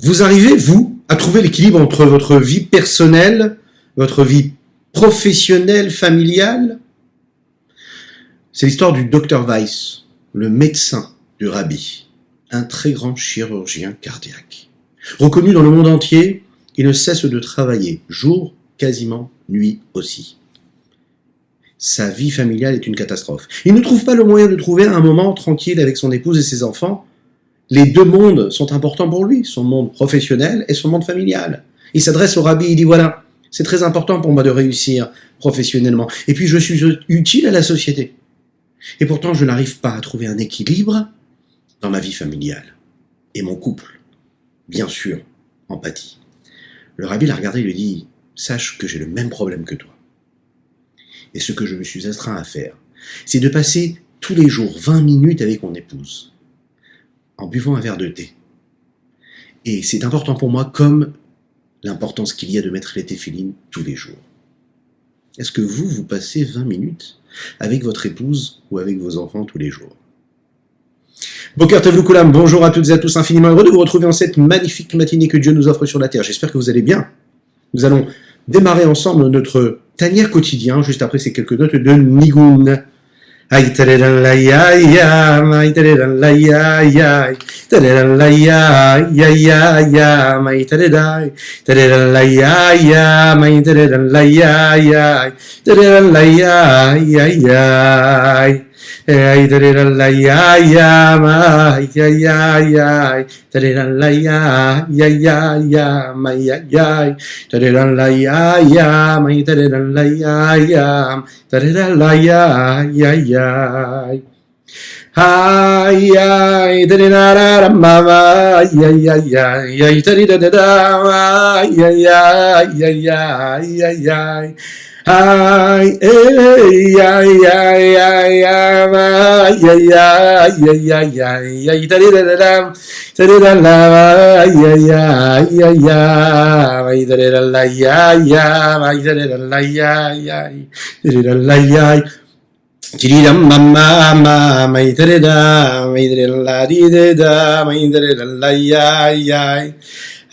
Vous arrivez, vous, à trouver l'équilibre entre votre vie personnelle, votre vie professionnelle, familiale? C'est l'histoire du docteur Weiss, le médecin du Rabbi, un très grand chirurgien cardiaque. Reconnu dans le monde entier, il ne cesse de travailler, jour, quasiment, nuit aussi. Sa vie familiale est une catastrophe. Il ne trouve pas le moyen de trouver un moment tranquille avec son épouse et ses enfants. Les deux mondes sont importants pour lui, son monde professionnel et son monde familial. Il s'adresse au Rabbi, il dit voilà, c'est très important pour moi de réussir professionnellement. Et puis je suis utile à la société. Et pourtant je n'arrive pas à trouver un équilibre dans ma vie familiale. Et mon couple, bien sûr, empathie. Le Rabbi l'a regardé et lui dit sache que j'ai le même problème que toi. Et ce que je me suis astreint à faire, c'est de passer tous les jours 20 minutes avec mon épouse, en buvant un verre de thé. Et c'est important pour moi comme l'importance qu'il y a de mettre les téphilines tous les jours. Est-ce que vous passez 20 minutes avec votre épouse ou avec vos enfants tous les jours? Boker Tov Koulam, bonjour à toutes et à tous, infiniment heureux de vous retrouver en cette magnifique matinée que Dieu nous offre sur la terre. J'espère que vous allez bien. Nous allons démarrer ensemble notre Tania quotidien, juste après ces quelques notes de Nigun. Aïe taredan la ya ya, aïe taredan la ya ya, taredan la ya ya ya ya, aïe taredan la ya ya, aïe taredan la ya ya, taredan la ya ya ya. Ay tarira la ya ya ma ya ya ya tarira la ya ya ya ya ma ya ya tarira la ya ya ma tarira la ya ya tarira la ya ya ya ay ay tarira ra ma ma ya ya ya ya tarira da ya ya ya ya ya ya ay ay ay ay ay ay ay ay ay ay tarira tarira la ya ya ya ya ay tarira la ya ya ay tarira la ya ya tarira la ya tarira mama mama ay tarira la di da ay tarira la ya ya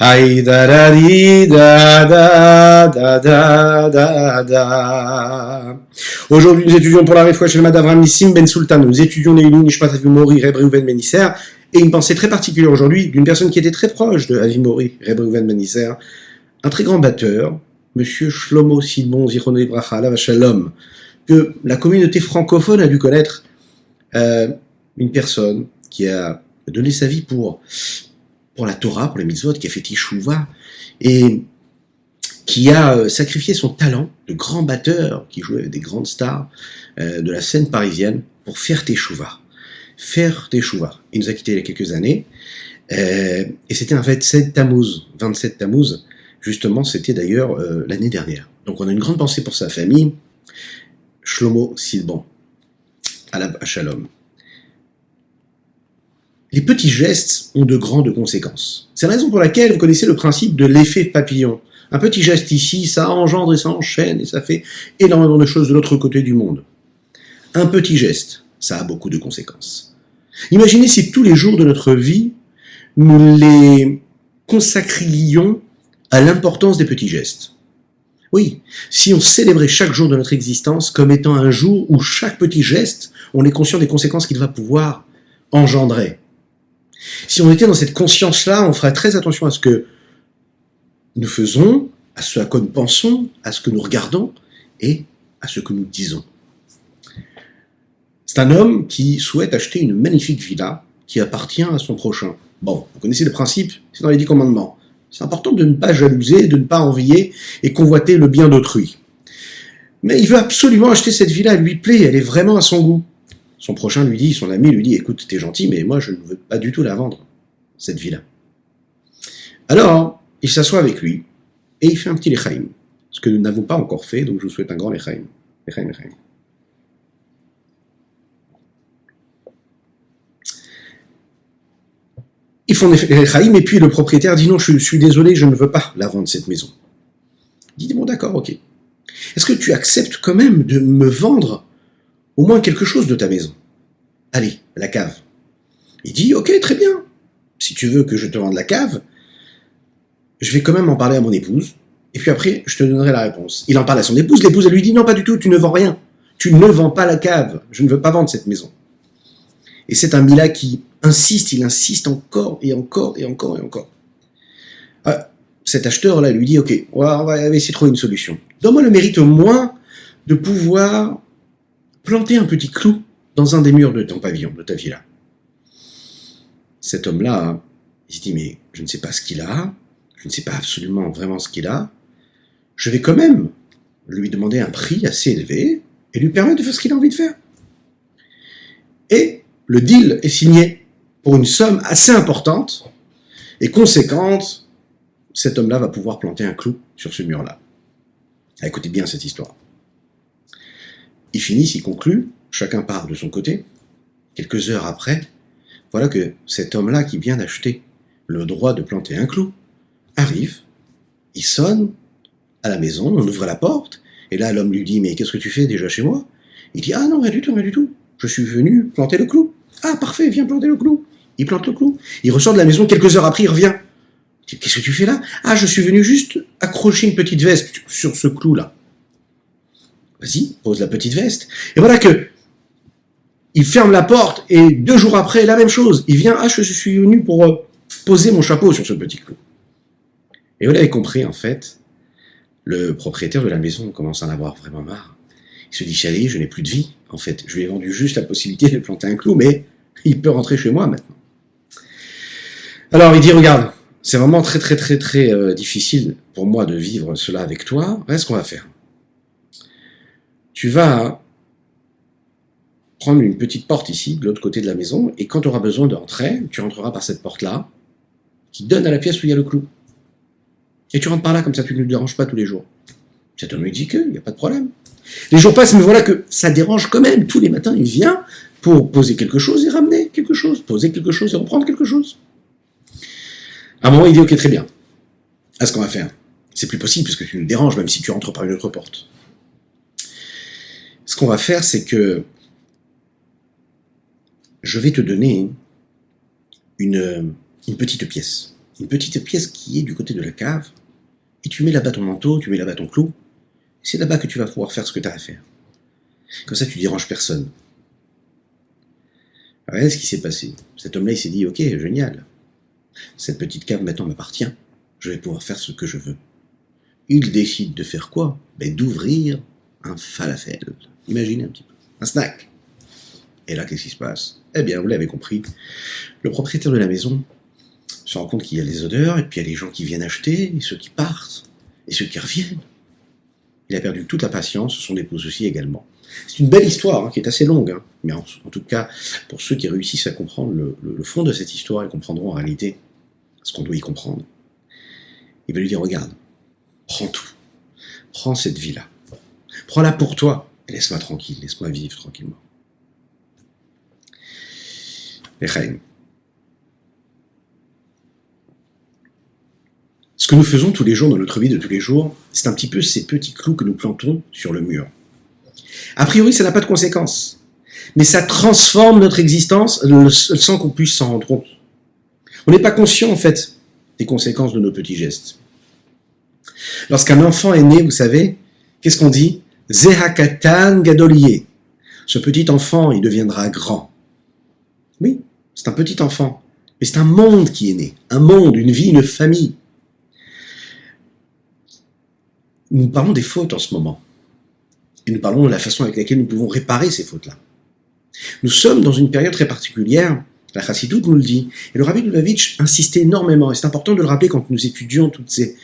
Aïe da da di da da da da da da. Aujourd'hui, nous étudions pour la réfoua chez le Madavram Nissim Ben Sultan. Nous étudions les Ilou Nishmat Avimori Reb Reuven Ben Isser. Et une pensée très particulière aujourd'hui d'une personne qui était très proche de Avimori Reb Reuven Ben Isser, un très grand batteur, Monsieur Shlomo Sidbon Zichrono Livracha Alav Shalom, que la communauté francophone a dû connaître, une personne qui a donné sa vie pour la Torah, pour les mitzvot, qui a fait Teshuvah, et qui a sacrifié son talent de grand batteur, qui jouait avec des grandes stars de la scène parisienne, pour faire Teshuvah. Il nous a quittés il y a quelques années, et c'était un 27 Tammuz, justement, c'était d'ailleurs l'année dernière. Donc on a une grande pensée pour sa famille, Shlomo Sidbon, Alav Shalom. Les petits gestes ont de grandes conséquences. C'est la raison pour laquelle vous connaissez le principe de l'effet papillon. Un petit geste ici, ça engendre et ça enchaîne et ça fait énormément de choses de l'autre côté du monde. Un petit geste, ça a beaucoup de conséquences. Imaginez si tous les jours de notre vie, nous les consacrions à l'importance des petits gestes. Oui, si on célébrait chaque jour de notre existence comme étant un jour où chaque petit geste, on est conscient des conséquences qu'il va pouvoir engendrer. Si on était dans cette conscience-là, on ferait très attention à ce que nous faisons, à ce à quoi nous pensons, à ce que nous regardons et à ce que nous disons. C'est un homme qui souhaite acheter une magnifique villa qui appartient à son prochain. Bon, vous connaissez le principe, c'est dans les 10 commandements. C'est important de ne pas jalouser, de ne pas envier et convoiter le bien d'autrui. Mais il veut absolument acheter cette villa, elle lui plaît, elle est vraiment à son goût. Son prochain lui dit, son ami lui dit, écoute, t'es gentil, mais moi je ne veux pas du tout la vendre, cette villa. Alors, il s'assoit avec lui, et il fait un petit lechaim, ce que nous n'avons pas encore fait, donc je vous souhaite un grand lechaim. Lechaim. Ils font des lechaim, et puis le propriétaire dit, non, je suis désolé, je ne veux pas la vendre, cette maison. Il dit, bon d'accord, ok. Est-ce que tu acceptes quand même de me vendre au moins quelque chose de ta maison? Allez, la cave. Il dit, ok, très bien. Si tu veux que je te vende la cave, je vais quand même en parler à mon épouse, et puis après, je te donnerai la réponse. Il en parle à son épouse, l'épouse, elle lui dit, non, pas du tout, tu ne vends rien. Tu ne vends pas la cave, je ne veux pas vendre cette maison. Et c'est un Mila qui insiste, il insiste encore, et encore, et encore, et encore. Cet acheteur-là lui dit, ok, on va essayer de trouver une solution. Donne-moi le mérite au moins de pouvoir planter un petit clou dans un des murs de ton pavillon, de ta villa. Cet homme-là, il se dit, mais je ne sais pas ce qu'il a, je ne sais pas absolument vraiment ce qu'il a, je vais quand même lui demander un prix assez élevé et lui permettre de faire ce qu'il a envie de faire. Et le deal est signé pour une somme assez importante et conséquente. Cet homme-là va pouvoir planter un clou sur ce mur-là. Écoutez bien cette histoire. Ils finissent, ils concluent, chacun part de son côté. Quelques heures après, voilà que cet homme-là qui vient d'acheter le droit de planter un clou arrive, il sonne à la maison, on ouvre la porte, et là l'homme lui dit « Mais qu'est-ce que tu fais déjà chez moi ?» Il dit « Ah non, rien du tout, je suis venu planter le clou. »« Ah parfait, viens planter le clou. » Il plante le clou. Il ressort de la maison, quelques heures après, il revient. « Qu'est-ce que tu fais là ?»« Ah, je suis venu juste accrocher une petite veste sur ce clou-là. » Vas-y, pose la petite veste. Et voilà que il ferme la porte, et 2 jours après, la même chose. Il vient, je suis venu pour poser mon chapeau sur ce petit clou. Et vous l'avez compris, en fait, le propriétaire de la maison commence à en avoir vraiment marre. Il se dit, chérie, je n'ai plus de vie, en fait. Je lui ai vendu juste la possibilité de planter un clou, mais il peut rentrer chez moi maintenant. Alors, il dit, regarde, c'est vraiment très difficile pour moi de vivre cela avec toi. Voilà ce qu'on va faire. Tu vas prendre une petite porte ici, de l'autre côté de la maison, et quand tu auras besoin d'entrer, tu rentreras par cette porte-là, qui donne à la pièce où il y a le clou. Et tu rentres par là, comme ça tu ne le déranges pas tous les jours. Cet homme lui dit qu'il n'y a pas de problème. Les jours passent, mais voilà que ça dérange quand même. Tous les matins, il vient pour poser quelque chose et ramener quelque chose, poser quelque chose et reprendre quelque chose. À un moment, il dit, ok, très bien. À ce qu'on va faire. C'est plus possible, puisque tu nous déranges, même si tu rentres par une autre porte. Ce qu'on va faire, c'est que je vais te donner une petite pièce. Une petite pièce qui est du côté de la cave. Et tu mets là-bas ton manteau, tu mets là-bas ton clou. C'est là-bas que tu vas pouvoir faire ce que tu as à faire. Comme ça, tu ne déranges personne. Regardez ce qui s'est passé. Cet homme-là, il s'est dit, ok, génial. Cette petite cave maintenant m'appartient. Je vais pouvoir faire ce que je veux. Il décide de faire quoi? D'ouvrir un falafel. Imaginez un petit peu. Un snack. Et là, qu'est-ce qui se passe? Eh bien, vous l'avez compris. Le propriétaire de la maison se rend compte qu'il y a les odeurs, et puis il y a les gens qui viennent acheter, et ceux qui partent, et ceux qui reviennent. Il a perdu toute la patience, son épouse aussi également. C'est une belle histoire, qui est assez longue, mais en tout cas, pour ceux qui réussissent à comprendre le fond de cette histoire, ils comprendront en réalité ce qu'on doit y comprendre. Il va lui dire, regarde, prends tout, prends cette vie-là, prends-la pour toi, et laisse-moi tranquille, laisse-moi vivre tranquillement. L'Echaim. Ce que nous faisons tous les jours dans notre vie de tous les jours, c'est un petit peu ces petits clous que nous plantons sur le mur. A priori, ça n'a pas de conséquences, mais ça transforme notre existence sans qu'on puisse s'en rendre compte. On n'est pas conscient, en fait, des conséquences de nos petits gestes. Lorsqu'un enfant est né, vous savez, qu'est-ce qu'on dit? Zehakatan gadoliye. Ce petit enfant, il deviendra grand. Oui, c'est un petit enfant, mais c'est un monde qui est né. Un monde, une vie, une famille. Nous parlons des fautes en ce moment. Et nous parlons de la façon avec laquelle nous pouvons réparer ces fautes-là. Nous sommes dans une période très particulière, la Chassidoute nous le dit, et le Rabbi Lubavitch insistait énormément, et c'est important de le rappeler quand nous étudions toutes ces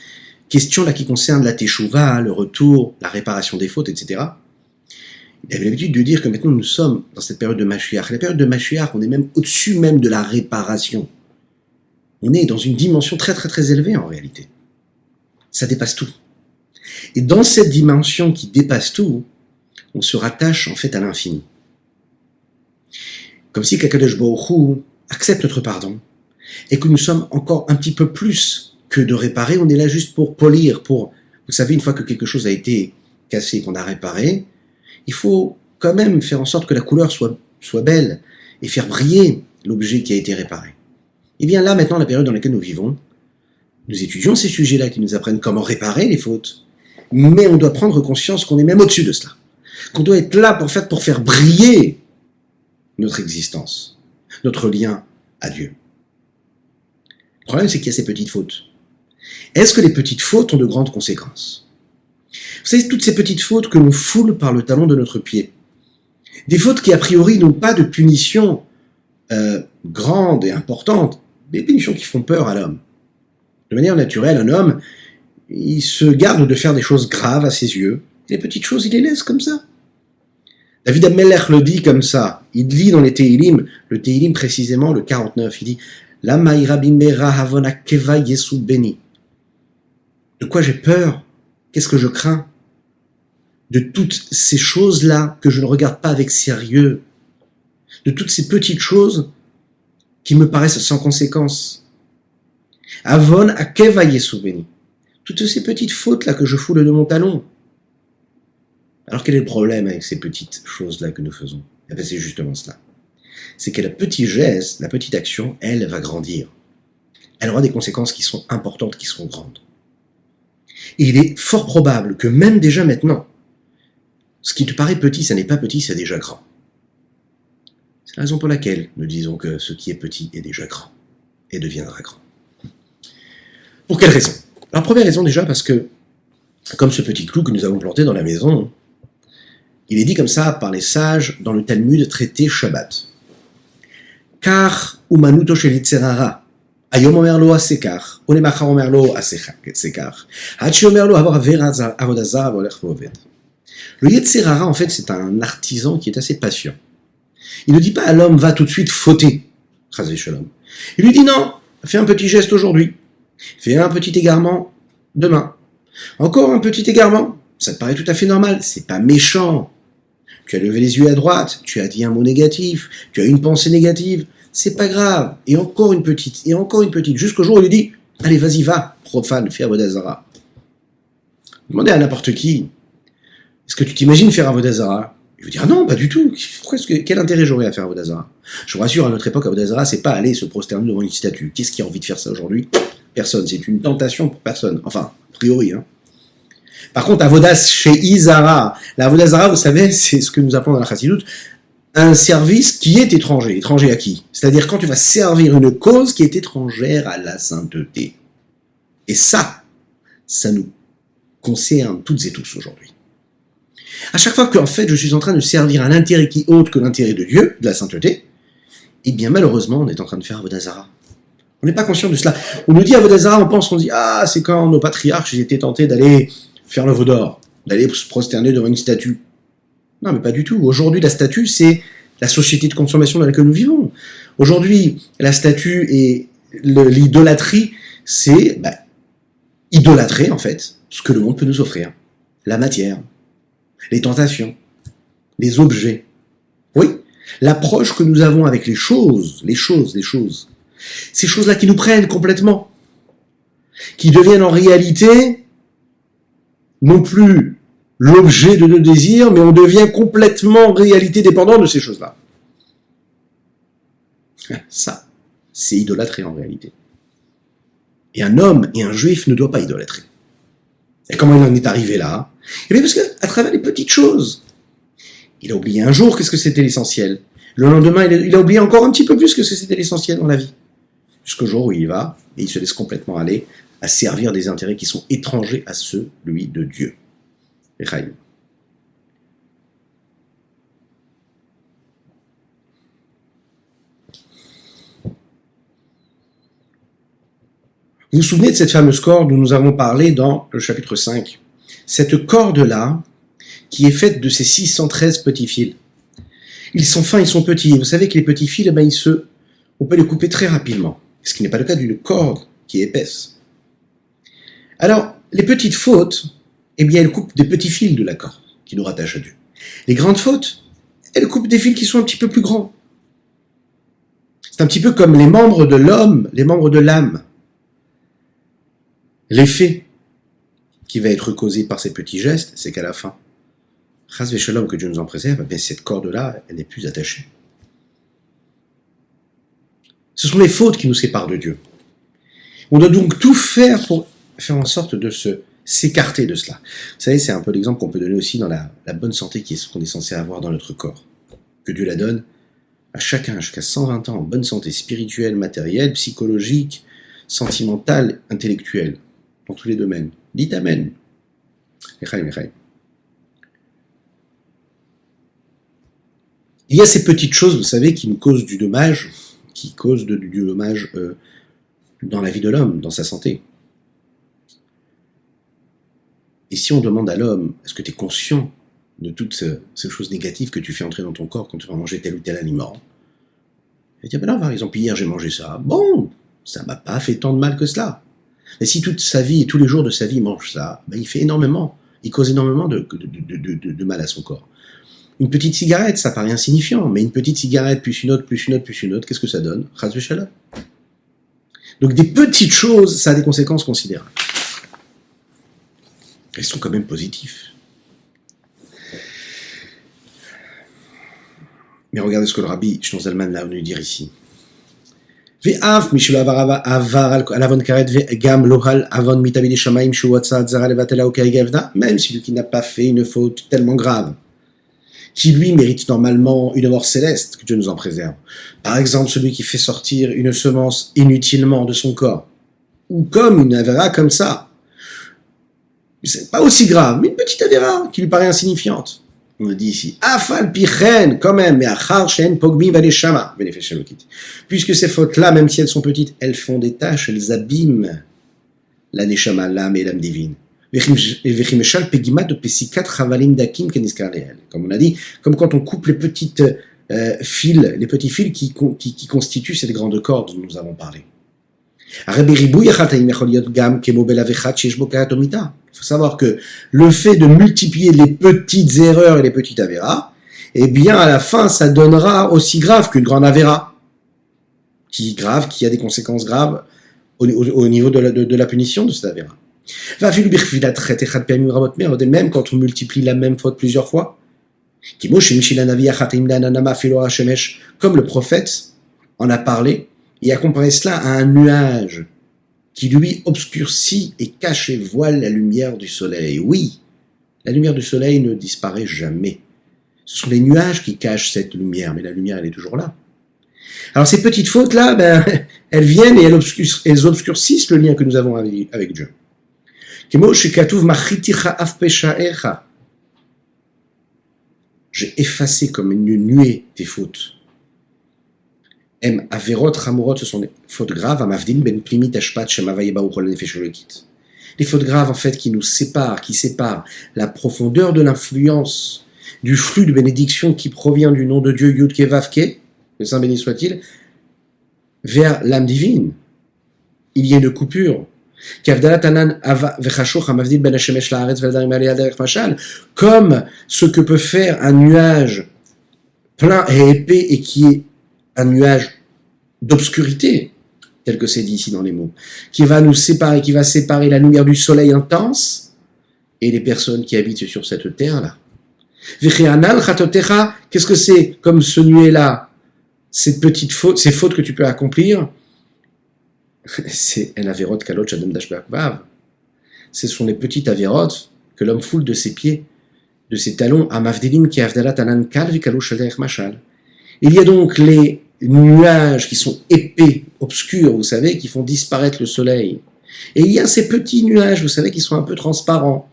questions-là qui concernent la teshuva, le retour, la réparation des fautes, etc. Il avait l'habitude de dire que maintenant nous sommes dans cette période de Mashiach. La période de Mashiach, on est même au-dessus même de la réparation. On est dans une dimension très élevée en réalité. Ça dépasse tout. Et dans cette dimension qui dépasse tout, on se rattache en fait à l'infini. Comme si Kakadosh Baruch Hu accepte notre pardon et que nous sommes encore un petit peu plus que de réparer, on est là juste pour polir, pour, vous savez, une fois que quelque chose a été cassé, qu'on a réparé, il faut quand même faire en sorte que la couleur soit belle et faire briller l'objet qui a été réparé. Et bien là, maintenant, la période dans laquelle nous vivons, Nous étudions ces sujets-là qui nous apprennent comment réparer les fautes. Mais on doit prendre conscience qu'on est même au-dessus de cela. Qu'on doit être là pour faire briller notre existence, notre lien à Dieu. Le problème, c'est qu'il y a ces petites fautes. Est-ce que les petites fautes ont de grandes conséquences? Vous savez, toutes ces petites fautes que l'on foule par le talon de notre pied. Des fautes qui, a priori, n'ont pas de punition grande et importante. Des punitions qui font peur à l'homme. De manière naturelle, un homme, il se garde de faire des choses graves à ses yeux. Les petites choses, il les laisse comme ça. David Amelech le dit comme ça. Il lit dans les Tehillim, le Tehillim précisément, le 49, il dit « Lama irabimera havona keva yesu beni » De quoi j'ai peur? Qu'est-ce que je crains? De toutes ces choses-là que je ne regarde pas avec sérieux. De toutes ces petites choses qui me paraissent sans conséquence. Avon akeva yesu beni. Toutes ces petites fautes-là que je foule de mon talon. Alors quel est le problème avec ces petites choses-là que nous faisons? Eh bien, c'est justement cela. C'est que le petit geste, la petite action, elle va grandir. Elle aura des conséquences qui sont importantes, qui seront grandes. Et il est fort probable que même déjà maintenant, ce qui te paraît petit, ça n'est pas petit, c'est déjà grand. C'est la raison pour laquelle nous disons que ce qui est petit est déjà grand et deviendra grand. Pour quelle raison? Alors, première raison déjà parce que, comme ce petit clou que nous avons planté dans la maison, il est dit comme ça par les sages dans le Talmud traité Shabbat. Car umanuto shel yitzerara, ayom omer lo asekar, ulemachar omer lo asekar, hachi omer lo avar avodazar volech vovet. Le yitzerara, en fait, c'est un artisan qui est assez patient. Il ne dit pas à l'homme, va tout de suite fauter, chasvé shalom. Il lui dit non, fais un petit geste aujourd'hui, fais un petit égarement demain, encore un petit égarement, ça te paraît tout à fait normal, c'est pas méchant. Tu as levé les yeux à droite, tu as dit un mot négatif, tu as une pensée négative, c'est pas grave. Et encore une petite, jusqu'au jour où il lui dit, allez, vas-y, va, profane, fais Avodah Zara. Demandez à n'importe qui, est-ce que tu t'imagines faire Avodah Zara? Il vous dira non, pas du tout. Quel intérêt j'aurais à faire Avodah Zara? Je vous rassure, à notre époque, Avodah Zara, c'est pas aller se prosterner devant une statue. Qu'est-ce qui a envie de faire ça aujourd'hui? Personne. C'est une tentation pour personne. Enfin, a priori, hein. Par contre, Avodas chez Izara, la Avodah Zara, vous savez, c'est ce que nous appelons dans la Chassidut, un service qui est étranger. Étranger à qui? C'est-à-dire quand tu vas servir une cause qui est étrangère à la sainteté. Et ça nous concerne toutes et tous aujourd'hui. À chaque fois qu'en fait je suis en train de servir un intérêt qui est autre que l'intérêt de Dieu, de la sainteté, eh bien malheureusement on est en train de faire Avodah Zara. On n'est pas conscient de cela. On nous dit Avodah Zara, on dit ah c'est quand nos patriarches ils étaient tentés d'aller faire le veau d'or, d'aller se prosterner devant une statue. Non, mais pas du tout. Aujourd'hui, la statue, c'est la société de consommation dans laquelle nous vivons. Aujourd'hui, la statue et l'idolâtrie, c'est idolâtrer, en fait, ce que le monde peut nous offrir. La matière, les tentations, les objets. Oui, l'approche que nous avons avec les choses. Ces choses-là qui nous prennent complètement, qui deviennent en réalité non plus l'objet de nos désirs, mais on devient complètement en réalité dépendant de ces choses-là. Ça, c'est idolâtrer en réalité. Et un homme et un juif ne doivent pas idolâtrer. Et comment il en est arrivé là? Eh bien parce qu'à travers les petites choses, il a oublié un jour qu'est-ce que c'était l'essentiel. Le lendemain, il a oublié encore un petit peu plus que c'était l'essentiel dans la vie. Jusqu'au jour où il va, et il se laisse complètement aller à servir des intérêts qui sont étrangers à ceux, lui, de Dieu. Echaim. Vous vous souvenez de cette fameuse corde dont nous avons parlé dans le chapitre 5? Cette corde-là, qui est faite de ces 613 petits fils. Ils sont fins, ils sont petits. Vous savez que les petits fils, on peut les couper très rapidement. Ce qui n'est pas le cas d'une corde qui est épaisse. Alors, les petites fautes, eh bien, elles coupent des petits fils de la corde qui nous rattachent à Dieu. Les grandes fautes, elles coupent des fils qui sont un petit peu plus grands. C'est un petit peu comme les membres de l'homme, les membres de l'âme. L'effet qui va être causé par ces petits gestes, c'est qu'à la fin, chas v'shalom, que Dieu nous en préserve, mais cette corde-là, elle n'est plus attachée. Ce sont les fautes qui nous séparent de Dieu. On doit donc tout faire pour faire en sorte de s'écarter de cela. Vous savez, c'est un peu l'exemple qu'on peut donner aussi dans la bonne santé qu'on est censé avoir dans notre corps. Que Dieu la donne à chacun, jusqu'à 120 ans, en bonne santé spirituelle, matérielle, psychologique, sentimentale, intellectuelle, dans tous les domaines. Dites Amen. Echaim, echaim. Il y a ces petites choses, vous savez, qui nous causent du dommage, qui causent du dommage dans la vie de l'homme, dans sa santé. Et si on demande à l'homme, est-ce que tu es conscient de toutes ces choses négatives que tu fais entrer dans ton corps quand tu vas manger tel ou tel aliment? Il va dire, ben non, par exemple, hier j'ai mangé ça. Bon, ça m'a pas fait tant de mal que cela. Mais si toute sa vie et tous les jours de sa vie il mange ça, ben il fait énormément, il cause énormément de mal à son corps. Une petite cigarette, ça paraît insignifiant, mais une petite cigarette, plus une autre, plus une autre, plus une autre, qu'est-ce que ça donne? Chas v'shalom. Donc des petites choses, ça a des conséquences considérables. Elles sont quand même positifs. Mais regardez ce que le rabbi Shlomo Zalman là nous dit ici. Ve'af mishlo avar al avon karet ve'gam lohal avon mitabili shamayim shu watzat zara levatela okayevna, même celui qui n'a pas fait une faute tellement grave, qui lui mérite normalement une mort céleste, que Dieu nous en préserve. Par exemple, celui qui fait sortir une semence inutilement de son corps, ou comme une avéra comme ça. C'est pas aussi grave, mais une petite avéra qui lui paraît insignifiante. On dit ici, afal pichen, quand même, mais achar shen pogmi valeshama, puisque ces fautes-là, même si elles sont petites, elles font des tâches, elles abîment la neshama, l'âme et l'âme divine. Comme on a dit, comme quand on coupe les petites fils, les petits fils qui constituent cette grande corde dont nous avons parlé. Il faut savoir que le fait de multiplier les petites erreurs et les petites avéras, eh bien à la fin ça donnera aussi grave qu'une grande avéra, qui a des conséquences graves au niveau de la punition de cette avéra. Même quand on multiplie la même faute plusieurs fois, comme le prophète en a parlé, et a comparé cela à un nuage qui lui obscurcit et cache et voile la lumière du soleil. Oui, la lumière du soleil ne disparaît jamais. Ce sont les nuages qui cachent cette lumière, mais la lumière elle est toujours là. Alors ces petites fautes-là, elles viennent et elles obscurcissent le lien que nous avons avec Dieu. J'ai effacé comme une nuée tes fautes. Averot Hamurot, ce sont des fautes graves. Les fautes graves, en fait, qui nous séparent, qui séparent la profondeur de l'influence du flux de bénédiction qui provient du nom de Dieu Yud-Ke Vav-Ke, le Saint béni soit-il, vers l'âme divine. Il y a une coupure. Comme ce que peut faire un nuage plein et épais et qui est un nuage d'obscurité, tel que c'est dit ici dans les mots, qui va nous séparer, qui va séparer la lumière du soleil intense et les personnes qui habitent sur cette terre-là. Qu'est-ce que c'est comme ce nuée-là, ces petites fautes, ces fautes que tu peux accomplir? C'est un averot kalot shadam dashbak vav. Ce sont les petites avérotes que l'homme foule de ses pieds, de ses talons, à mavdelim ki avdalat anan kal vikalo shaderech mashal. Il y a donc les nuages qui sont épais, obscurs, vous savez, qui font disparaître le soleil. Et il y a ces petits nuages, vous savez, qui sont un peu transparents,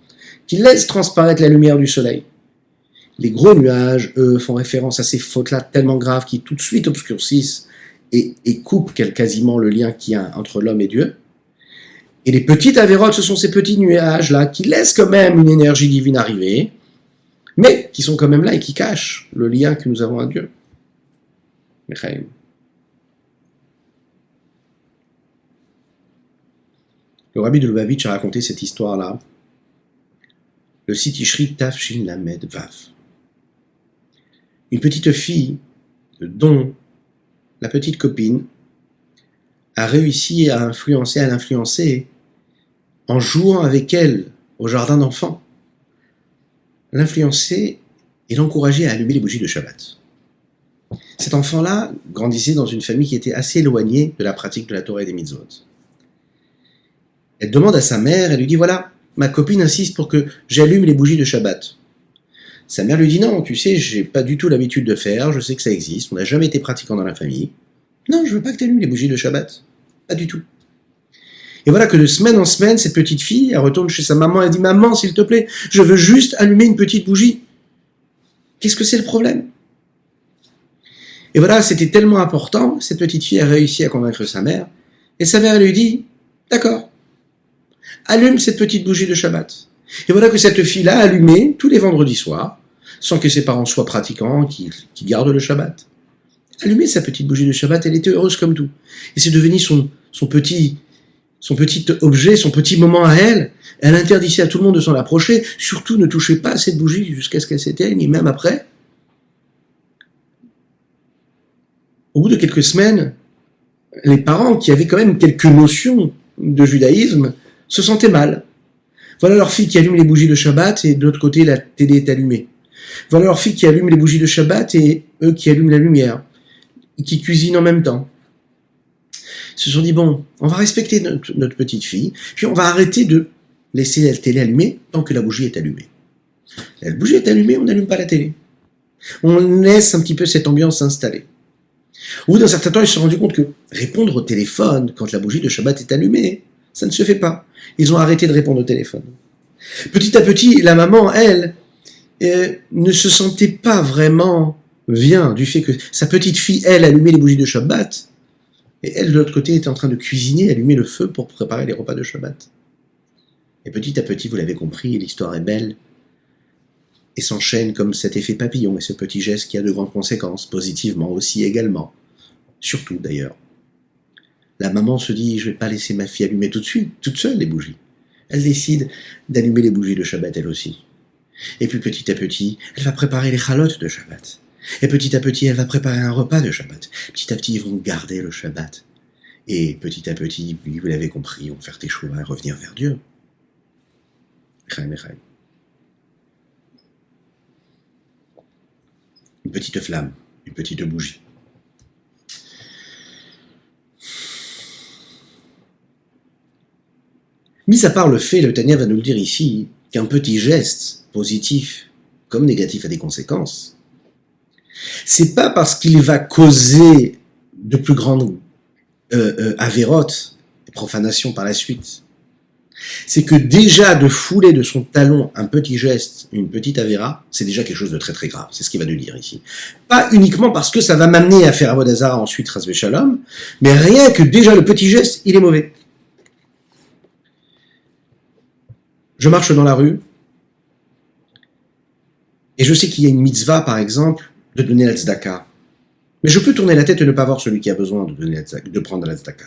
qui laissent transparaître la lumière du soleil. Les gros nuages, eux, font référence à ces fautes-là tellement graves qui tout de suite obscurcissent et coupent quasiment le lien qu'il y a entre l'homme et Dieu. Et les petites avérotes, ce sont ces petits nuages-là qui laissent quand même une énergie divine arriver, mais qui sont quand même là et qui cachent le lien que nous avons à Dieu. Le rabbi de Lubavitch a raconté cette histoire-là, le Sitishri Tafshin Lamed Vav. Une petite fille dont la petite copine a réussi à l'influencer en jouant avec elle au jardin d'enfants. L'influencer et l'encourager à allumer les bougies de Shabbat. Cet enfant-là grandissait dans une famille qui était assez éloignée de la pratique de la Torah et des mitzvot. Elle demande à sa mère, elle lui dit, voilà, ma copine insiste pour que j'allume les bougies de Shabbat. Sa mère lui dit, non, tu sais, j'ai pas du tout l'habitude de faire, je sais que ça existe, on n'a jamais été pratiquant dans la famille. Non, je veux pas que tu allumes les bougies de Shabbat. Pas du tout. Et voilà que de semaine en semaine, cette petite fille, elle retourne chez sa maman, elle dit, maman, s'il te plaît, je veux juste allumer une petite bougie. Qu'est-ce que c'est le problème? Et voilà, c'était tellement important, cette petite fille a réussi à convaincre sa mère, et sa mère elle lui dit, d'accord, allume cette petite bougie de Shabbat. Et voilà que cette fille-là a allumé tous les vendredis soirs, sans que ses parents soient pratiquants, qui gardent le Shabbat. Allumé sa petite bougie de Shabbat, elle était heureuse comme tout. Et c'est devenu son petit objet, son petit moment à elle. Elle interdisait à tout le monde de s'en approcher. Surtout, ne touchez pas à cette bougie jusqu'à ce qu'elle s'éteigne, et même après. Au bout de quelques semaines, les parents, qui avaient quand même quelques notions de judaïsme, se sentaient mal. Voilà leur fille qui allume les bougies de Shabbat et de l'autre côté, la télé est allumée. Voilà leur fille qui allume les bougies de Shabbat et eux qui allument la lumière, et qui cuisinent en même temps. Ils se sont dit, bon, on va respecter notre petite fille, puis on va arrêter de laisser la télé allumée tant que la bougie est allumée. La bougie est allumée, on n'allume pas la télé. On laisse un petit peu cette ambiance s'installer. Au bout d'un certain temps, ils se sont rendus compte que répondre au téléphone quand la bougie de Shabbat est allumée, ça ne se fait pas. Ils ont arrêté de répondre au téléphone. Petit à petit, la maman, elle, ne se sentait pas vraiment bien du fait que sa petite fille, elle, allumait les bougies de Shabbat, et elle, de l'autre côté, était en train de cuisiner, allumer le feu pour préparer les repas de Shabbat. Et petit à petit, vous l'avez compris, l'histoire est belle, et s'enchaîne comme cet effet papillon et ce petit geste qui a de grandes conséquences, positivement aussi également. Surtout d'ailleurs. La maman se dit, je ne vais pas laisser ma fille allumer tout de suite, toute seule les bougies. Elle décide d'allumer les bougies de Shabbat elle aussi. Et puis petit à petit, elle va préparer les chalotes de Shabbat. Et petit à petit, elle va préparer un repas de Shabbat. Petit à petit, ils vont garder le Shabbat. Et petit à petit, oui, vous l'avez compris, ils vont faire teshuva et revenir vers Dieu. Chaim et chaim. Une petite flamme, une petite bougie. Mis à part le fait, le Tanya va nous le dire ici, qu'un petit geste, positif comme négatif, a des conséquences, c'est pas parce qu'il va causer de plus grandes avérotes et profanations par la suite. C'est que déjà de fouler de son talon un petit geste, une petite avéra, c'est déjà quelque chose de très très grave. C'est ce qu'il va nous dire ici. Pas uniquement parce que ça va m'amener à faire Avodah Zara ensuite, Chas Shalom, mais rien que déjà le petit geste, il est mauvais. Je marche dans la rue, et je sais qu'il y a une mitzvah, par exemple, de donner la tzedaka. Mais je peux tourner la tête et ne pas voir celui qui a besoin de prendre la tzedaka.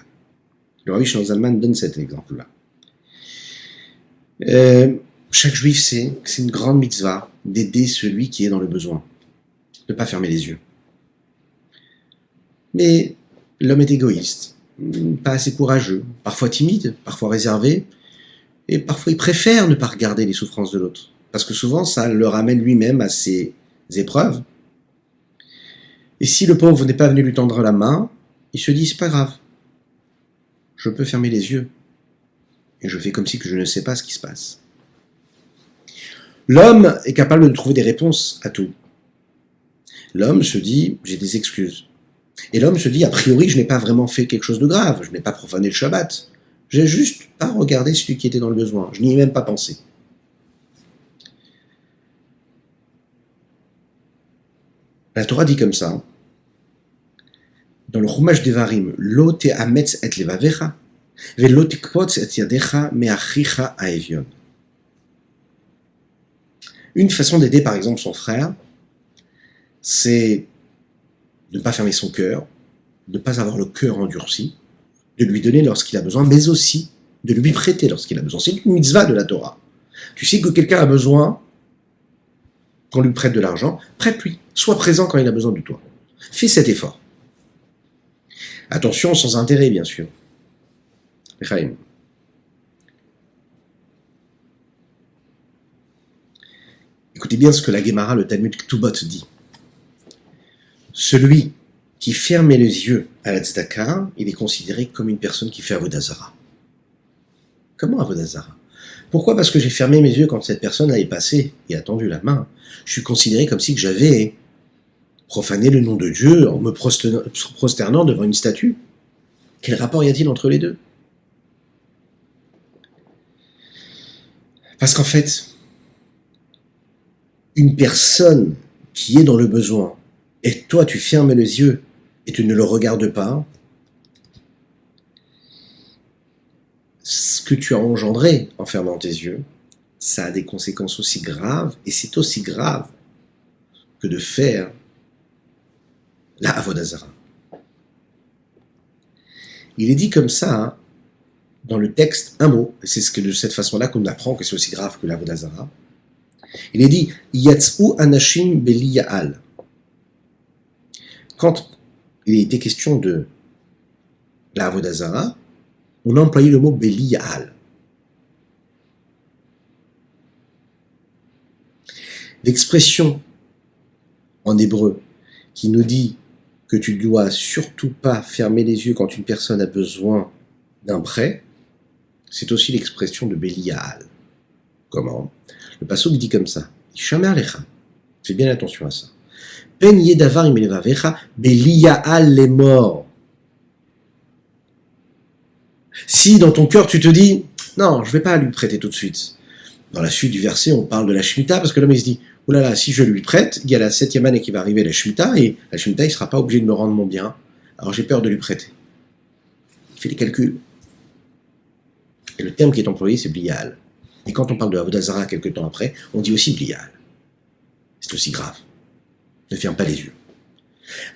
Le Rabbi Shlomo Zalman donne cet exemple-là. Chaque juif sait que c'est une grande mitzvah d'aider celui qui est dans le besoin, de ne pas fermer les yeux. Mais l'homme est égoïste, pas assez courageux, parfois timide, parfois réservé, et parfois il préfère ne pas regarder les souffrances de l'autre, parce que souvent ça le ramène lui-même à ses épreuves. Et si le pauvre n'est pas venu lui tendre la main, il se dit, c'est pas grave, je peux fermer les yeux, et je fais comme si que je ne sais pas ce qui se passe. L'homme est capable de trouver des réponses à tout. L'homme se dit, j'ai des excuses. Et l'homme se dit, a priori, je n'ai pas vraiment fait quelque chose de grave, je n'ai pas profané le Shabbat. J'ai juste pas regardé celui qui était dans le besoin, je n'y ai même pas pensé. La Torah dit comme ça, dans le Chumash Devarim, Lo te'ametz et levavecha, ve'lo tikpotz et yadecha me'achicha ha'evion. Une façon d'aider par exemple son frère, c'est de ne pas fermer son cœur, de ne pas avoir le cœur endurci, de lui donner lorsqu'il a besoin, mais aussi de lui prêter lorsqu'il a besoin. C'est une mitzvah de la Torah. Tu sais que quelqu'un a besoin, qu'on lui prête de l'argent, prête-lui. Sois présent quand il a besoin de toi. Fais cet effort. Attention, sans intérêt, bien sûr. Chaim. Écoutez bien ce que la Gemara, le Talmud Ktubot dit. Celui qui ferme les yeux à la tzedaka, il est considéré comme une personne qui fait Avodah Zara. Comment Avodazara? Pourquoi? Parce que j'ai fermé mes yeux quand cette personne-là est passée et a tendu la main. Je suis considéré comme si que j'avais profané le nom de Dieu en me prosternant devant une statue. Quel rapport y a-t-il entre les deux? Parce qu'en fait, une personne qui est dans le besoin, et toi tu fermes les yeux et tu ne le regardes pas, ce que tu as engendré en fermant tes yeux, ça a des conséquences aussi graves, et c'est aussi grave que de faire la Avodazara. Il est dit comme ça, hein, dans le texte, un mot, et c'est ce que de cette façon-là qu'on apprend que c'est aussi grave que la Avodazara. Il est dit Yatzou Anashim Beli Ya'al. Quand il était question de la Avodazara, on a employé le mot Beli Ya'al. L'expression en hébreu qui nous dit que tu dois surtout pas fermer les yeux quand une personne a besoin d'un prêt, c'est aussi l'expression de Beli Ya'al. Comment? Le passouk dit comme ça. Shamer lecha. Fais bien attention à ça. Pen yedavar imelevavecha Beli Ya'al les morts. Si dans ton cœur tu te dis, non, je ne vais pas lui prêter tout de suite. Dans la suite du verset, on parle de la Shemitah, parce que l'homme il se dit, oh là là, si je lui prête, il y a la 7e année qui va arriver, la Shemitah, et la Shemitah, il ne sera pas obligé de me rendre mon bien, alors j'ai peur de lui prêter. Il fait les calculs. Et le terme qui est employé, c'est blial. Et quand on parle de Avodazara quelques temps après, on dit aussi blial. C'est aussi grave. Ne ferme pas les yeux.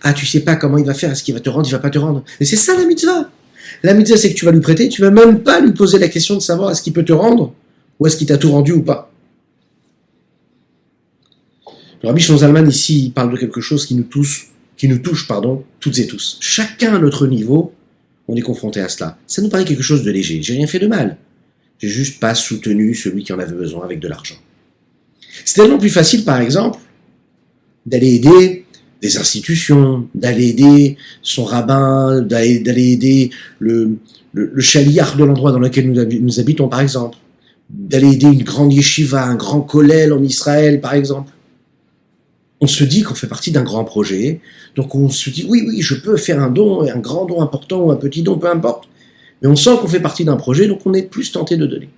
Ah, tu sais pas comment il va faire, est-ce qu'il va te rendre, il va pas te rendre. Et c'est ça la mitzvah. La mitzvah, c'est que tu vas lui prêter, tu vas même pas lui poser la question de savoir est-ce qu'il peut te rendre, ou est-ce qu'il t'a tout rendu ou pas. Le Rabbi Shlomo Zalman ici, il parle de quelque chose qui nous touche, toutes et tous. Chacun à notre niveau, on est confronté à cela. Ça nous paraît quelque chose de léger. J'ai rien fait de mal. J'ai juste pas soutenu celui qui en avait besoin avec de l'argent. C'est tellement plus facile, par exemple, d'aller aider des institutions, d'aller aider son rabbin, d'aller aider le chaliard de l'endroit dans lequel nous habitons, par exemple, d'aller aider une grande yeshiva, un grand kollel en Israël, par exemple. On se dit qu'on fait partie d'un grand projet, donc on se dit, oui, je peux faire un don, un grand don important ou un petit don, peu importe, mais on sent qu'on fait partie d'un projet, donc on est plus tenté de donner.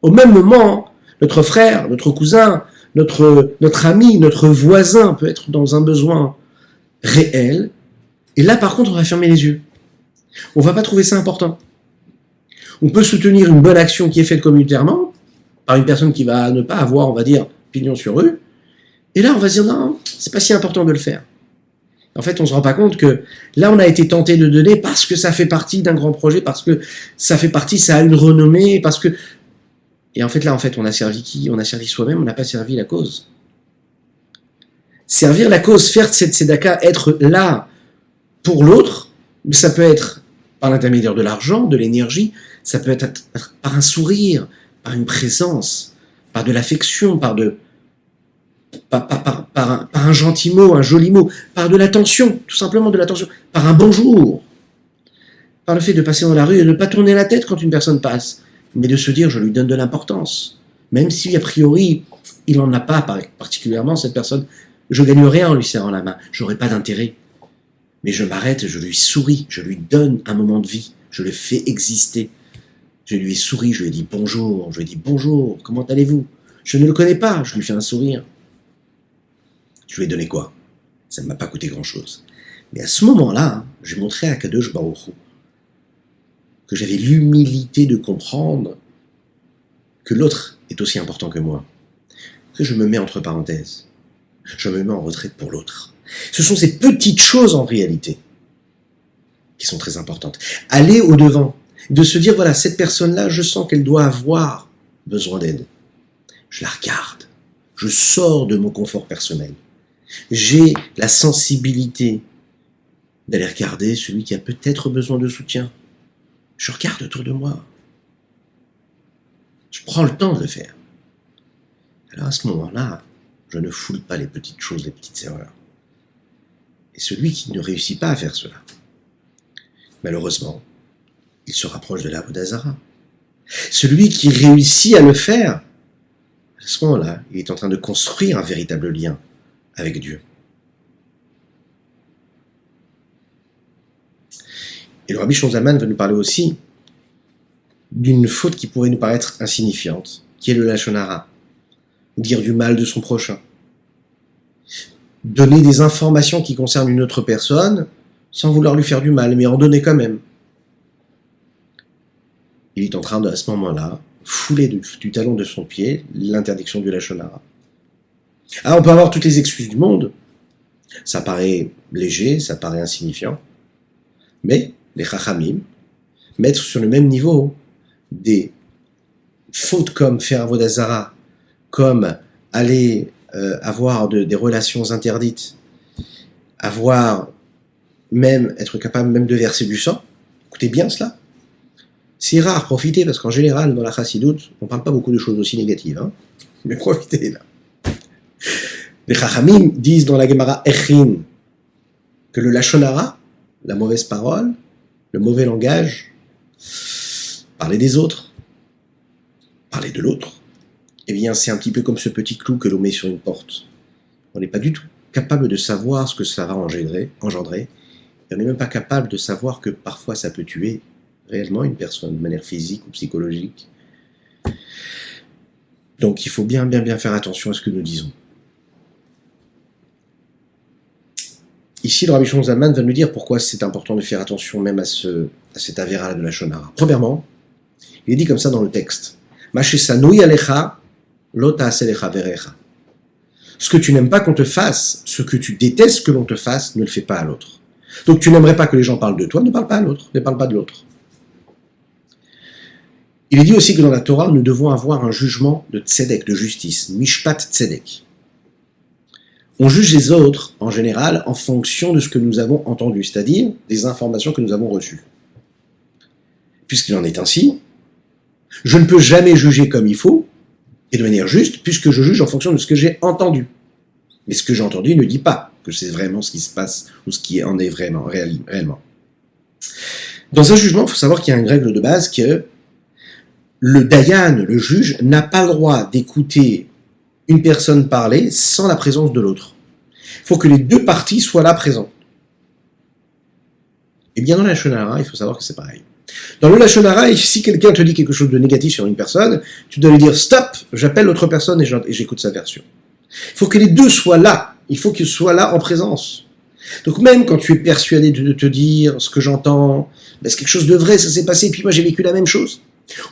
Au même moment, notre frère, notre cousin, notre ami, notre voisin peut être dans un besoin réel, et là par contre on va fermer les yeux. On va pas trouver ça important. On peut soutenir une bonne action qui est faite communautairement, par une personne qui va ne pas avoir, on va dire, pignon sur rue, et là on va se dire non, c'est pas si important de le faire. En fait, on se rend pas compte que là on a été tenté de donner parce que ça fait partie d'un grand projet, parce que ça fait partie, ça a une renommée, parce que... Et en fait, là, on a servi qui? On a servi soi-même, on n'a pas servi la cause. Servir la cause, faire cette tzedaka, être là pour l'autre, mais ça peut être par l'intermédiaire de l'argent, de l'énergie, ça peut être par un sourire, par une présence, par de l'affection, par un gentil mot, un joli mot, par de l'attention, tout simplement de l'attention, par un bonjour, par le fait de passer dans la rue et de ne pas tourner la tête quand une personne passe, mais de se dire je lui donne de l'importance, même si a priori il n'en a pas particulièrement cette personne, je gagne rien en lui serrant la main, j'aurai pas d'intérêt, mais je m'arrête, je lui souris, je lui donne un moment de vie, je le fais exister, je lui ai souri, je lui ai dit bonjour, comment allez-vous? Je ne le connais pas, je lui fais un sourire. Je lui ai donné quoi? Ça ne m'a pas coûté grand-chose. Mais à ce moment-là, j'ai montré à Kadosh Baruch Hu que j'avais l'humilité de comprendre que l'autre est aussi important que moi, que je me mets entre parenthèses. Je me mets en retraite pour l'autre. Ce sont ces petites choses en réalité qui sont très importantes. Aller au-devant, de se dire, voilà, cette personne-là, je sens qu'elle doit avoir besoin d'aide. Je la regarde. Je sors de mon confort personnel. J'ai la sensibilité d'aller regarder celui qui a peut-être besoin de soutien. Je regarde autour de moi. Je prends le temps de le faire. Alors à ce moment-là, je ne foule pas les petites choses, les petites erreurs. Et celui qui ne réussit pas à faire cela, malheureusement, il se rapproche de la Avodazara. Celui qui réussit à le faire, à ce moment-là, il est en train de construire un véritable lien avec Dieu. Et le Rabbi Shonzalman va nous parler aussi d'une faute qui pourrait nous paraître insignifiante, qui est le lachon hara, dire du mal de son prochain, donner des informations qui concernent une autre personne sans vouloir lui faire du mal, mais en donner quand même. Il est en train de, à ce moment-là, fouler du talon de son pied l'interdiction du lachon hara. Alors on peut avoir toutes les excuses du monde, ça paraît léger, ça paraît insignifiant, mais les chachamim mettent sur le même niveau des fautes comme faire avodah zara, comme aller avoir des relations interdites, être capable même de verser du sang. Écoutez bien cela. C'est rare, profitez, parce qu'en général, dans la chassidoute, on ne parle pas beaucoup de choses aussi négatives, hein, mais profitez là. Les chachamim disent dans la Gemara Echin que le lachon hara, la mauvaise parole, le mauvais langage, parler des autres, parler de l'autre, eh bien c'est un petit peu comme ce petit clou que l'on met sur une porte. On n'est pas du tout capable de savoir ce que ça va engendrer, et on n'est même pas capable de savoir que parfois ça peut tuer réellement une personne de manière physique ou psychologique. Donc il faut bien faire attention à ce que nous disons. Ici, le Rabbi Shonzalman va nous dire pourquoi c'est important de faire attention même à cet avéra de la lachon hara. Premièrement, il est dit comme ça dans le texte. Mashesanoui alecha, lo ta'aseh lecha verecha. Ce que tu n'aimes pas qu'on te fasse, ce que tu détestes que l'on te fasse, ne le fais pas à l'autre. Donc tu n'aimerais pas que les gens parlent de toi, ne parle pas à l'autre, ne parle pas de l'autre. Il est dit aussi que dans la Torah, nous devons avoir un jugement de tzedek, de justice, mishpat tzedek. On juge les autres, en général, en fonction de ce que nous avons entendu, c'est-à-dire des informations que nous avons reçues. Puisqu'il en est ainsi, je ne peux jamais juger comme il faut, et de manière juste, puisque je juge en fonction de ce que j'ai entendu. Mais ce que j'ai entendu ne dit pas que c'est vraiment ce qui se passe, ou ce qui en est vraiment, réellement. Dans un jugement, il faut savoir qu'il y a une règle de base que le dayan, le juge, n'a pas le droit d'écouter une personne parler sans la présence de l'autre. Il faut que les deux parties soient là présentes. Et bien dans la lachon hara, il faut savoir que c'est pareil. Dans le lachon hara, si quelqu'un te dit quelque chose de négatif sur une personne, tu dois lui dire stop, j'appelle l'autre personne et j'écoute sa version. Il faut que les deux soient là. Il faut qu'ils soient là en présence. Donc même quand tu es persuadé de te dire ce que j'entends, ben c'est quelque chose de vrai, ça s'est passé, et puis moi j'ai vécu la même chose.